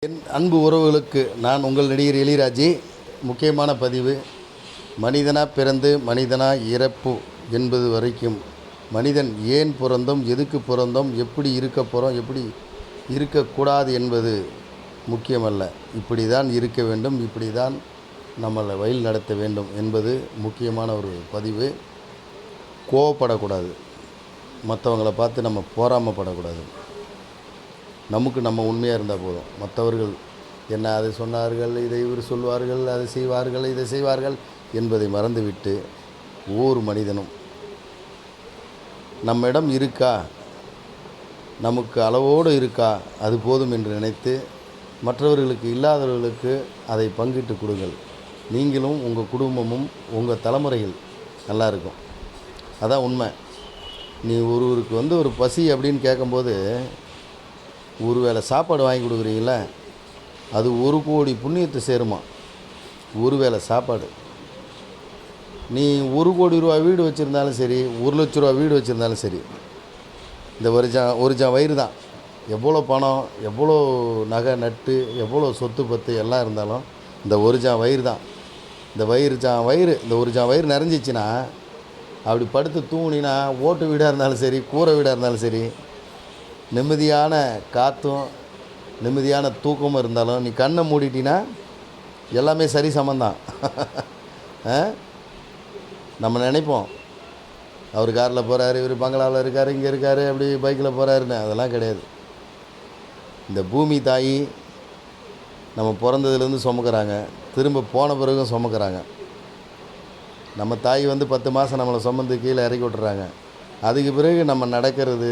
என் அன்பு உறவுகளுக்கு நான் உங்கள் நடிகர் எழிராஜி. முக்கியமான பதிவு. மனிதனாக பிறந்து மனிதனாக இறப்பு என்பது வரைக்கும் மனிதன் ஏன் பிறந்தோம், எதுக்கு பிறந்தோம், எப்படி இருக்க போகிறோம், எப்படி இருக்கக்கூடாது என்பது முக்கியமல்ல. இப்படி தான் இருக்க வேண்டும், இப்படி தான் நம்மளை வழி நடத்த வேண்டும் என்பது முக்கியமான ஒரு பதிவு. கோவப்படக்கூடாது, மற்றவங்களை பார்த்து நம்ம பொறாமைப்படக்கூடாது. நமக்கு நம்ம உண்மையாக இருந்தால் போதும். மற்றவர்கள் என்ன அதை சொன்னார்கள், இதை இவர் சொல்வார்கள், அதை செய்வார்கள், இதை செய்வார்கள் என்பதை மறந்துவிட்டு ஒவ்வொரு மனிதனும் நம்மிடம் இருக்கா, நமக்கு அளவோடு இருக்கா, அது போதும் என்று நினைத்து மற்றவர்களுக்கு இல்லாதவர்களுக்கு அதை பங்கிட்டு கொடுங்கள். நீங்களும் உங்கள் குடும்பமும் உங்கள் தலைமுறைகள் நல்லா இருக்கும். அதான் உண்மை. நீ ஒருவருக்கு ஒரு பசி அப்படின்னு கேட்கும்போது ஒரு வேளை சாப்பாடு வாங்கி கொடுக்குறீங்களே, அது 1 கோடி புண்ணியத்தை சேருமா. ஒரு வேளை சாப்பாடு. நீ 1 கோடி ரூபா வீடு வச்சுருந்தாலும் சரி, 1 லட்ச ரூபா வீடு வச்சுருந்தாலும் சரி, இந்த ஒரு ஜான் வயிறு தான். எவ்வளோ பணம், எவ்வளோ நகை நட்டு, எவ்வளோ சொத்து பத்து எல்லாம் இருந்தாலும் இந்த ஒரு ஜான் வயிறு தான். இந்த ஒரு ஜான் வயிறு நிறைஞ்சிச்சின்னா அப்படி படுத்து தூங்கினா, ஓட்டு வீடாக இருந்தாலும் சரி, கூரை வீடாக இருந்தாலும் சரி, நிம்மதியான காற்றும் நிம்மதியான தூக்கமும் இருந்தாலும் நீ கண்ணை மூடிட்டினா எல்லாமே சரி சமந்தான். நம்ம நினைப்போம் அவர் காரில் போகிறாரு, இவர் பங்களாவில் இருக்கார், இங்கே இருக்கார், அப்படி பைக்கில் போகிறாருன்னு. அதெல்லாம் கிடையாது. இந்த பூமி தாய் நம்ம பிறந்ததுலேருந்து சுமக்கிறாங்க, திரும்ப போன பிறகும் சுமக்கிறாங்க. நம்ம தாய் 10 மாதம் நம்மளை சுமந்து கீழே இறக்கி விட்டுறாங்க. அதுக்கு பிறகு நம்ம நடக்கிறது,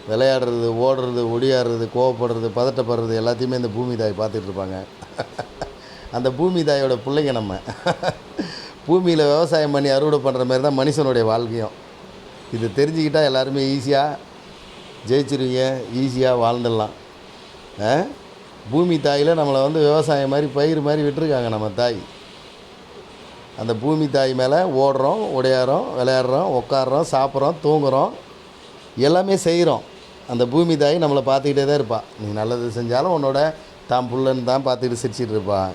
விளையாடுறது, ஓடுறது, ஒடியாடுறது, கோவப்படுறது, பதட்டப்படுறது எல்லாத்தையுமே இந்த பூமி தாய் பார்த்துட்ருப்பாங்க. அந்த பூமி தாயோட பிள்ளைங்க நம்ம. பூமியில் விவசாயம் பண்ணி அறுவடை பண்ணுற மாதிரி தான் மனுஷனுடைய வாழ்க்கையும். இது தெரிஞ்சுக்கிட்டால் எல்லாருமே ஈஸியாக ஜெயிச்சிருவீங்க, ஈஸியாக வாழ்ந்துடலாம். பூமி தாயில் நம்மளை விவசாயம் மாதிரி பயிர் மாதிரி விட்டுருக்காங்க நம்ம தாய். அந்த பூமி தாய் மேலே ஓடுறோம், ஒடையாடுறோம், விளையாடுறோம், உட்காடுறோம், சாப்பிட்றோம், தூங்குகிறோம், எல்லாமே செய்கிறோம். அந்த பூமி தாய் நம்மளை பார்த்துக்கிட்டே தான் இருப்பாள். நீ நல்லது செஞ்சாலும் உன்னோட தான் புள்ளன்னு தான் பார்த்துக்கிட்டு சிரிச்சிட்டு இருப்பாள்.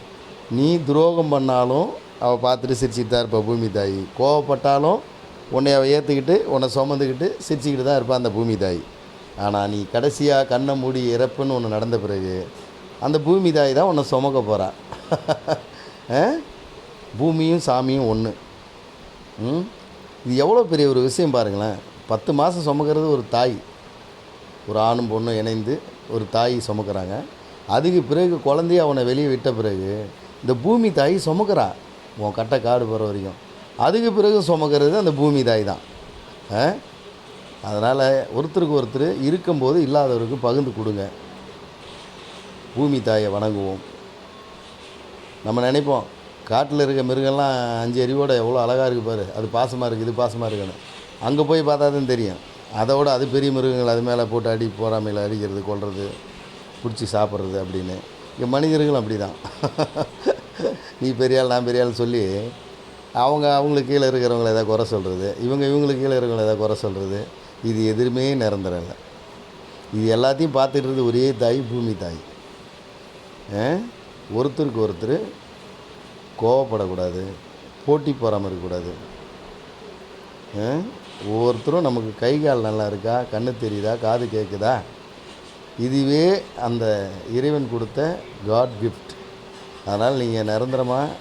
நீ துரோகம் பண்ணாலும் அவள் பார்த்துட்டு சிரிச்சிட்டு தான் இருப்பாள் பூமி தாய். கோவப்பட்டாலும் உன்னை அவள் ஏற்றுக்கிட்டு உன்னை சுமந்துக்கிட்டு சிரிச்சிக்கிட்டு தான் இருப்பாள் அந்த பூமி தாய். ஆனால் நீ கடைசியாக கண்ணை மூடி இறப்புன்னு ஒன்று நடந்த பிறகு அந்த பூமி தாய் தான் உன்னை சுமக்க போகிறா. பூமியும் சாமியும் ஒன்று. இது எவ்வளோ பெரிய ஒரு விஷயம் பாருங்களேன். 10 மாதம் சுமக்கிறது ஒரு தாய். ஒரு ஆணும் பொண்ணும் இணைந்து ஒரு தாய் சுமக்கிறாங்க. அதுக்கு பிறகு குழந்தைய அவனை வெளியே விட்ட பிறகு இந்த பூமி தாய் சுமக்கிறா உன் கட்டை காடு போகிற வரைக்கும். அதுக்கு பிறகு சுமக்கிறது அந்த பூமி தாய் தான். அதனால் ஒருத்தருக்கு ஒருத்தர் இருக்கும்போது இல்லாதவருக்கு பகிர்ந்து கொடுங்க. பூமி தாயை வணங்குவோம். நம்ம நினைப்போம் காட்டில் இருக்க மிருகம்லாம் 5 அறிவோடு எவ்வளோ அழகாக இருக்குது பாரு, அது பாசமாக இருக்குது, இது பாசமாக இருக்குன்னு. அங்கே போய் பார்த்தா தான் தெரியும். அதோட அது பெரிய மிருகங்கள், அது மேலே போட்டு அடி போறாமையில் அடிக்கிறது, கொல்றது, பிடிச்சி சாப்பிட்றது அப்படின்னு. இங்கே மனிதர்களும் அப்படி தான். நீ பெரியாள் நான் பெரியாள்னு சொல்லி அவங்களுக்கு கீழே இருக்கிறவங்கள எதாவது குறை சொல்கிறது, இவங்களுக்கு கீழே இருக்கிறவங்கள எதாவது குறை சொல்கிறது, இது எதுவுமே நிரந்தரம் இல்லை. இது எல்லாத்தையும் பார்த்துட்டு ஒரே தாய் பூமி தாய். ஒருத்தருக்கு ஒருத்தர் கோவப்படக்கூடாது, போட்டி போகாமல் இருக்கக்கூடாது. ஒவ்வொருத்தரும் நமக்கு கை கால் நல்லா இருக்கா, கண்ணு தெரியுதா, காது கேட்குதா, இதுவே அந்த இறைவன் கொடுத்த காட் கிஃப்ட். அதனால் நீங்கள் நிரந்தரமாக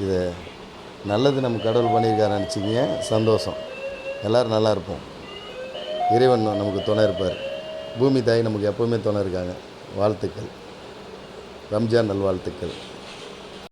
இதை நல்லது நம்ம கடவுள் பண்ணியிருக்காரு நினச்சிக்கிங்க. சந்தோஷம். எல்லோரும் நல்லா இருப்போம். இறைவன் நமக்கு துணை இருப்பார். பூமி தாய் நமக்கு எப்போவுமே துணை இருக்காங்க. வாழ்த்துக்கள். ரம்ஜான் நல்வாழ்த்துக்கள்.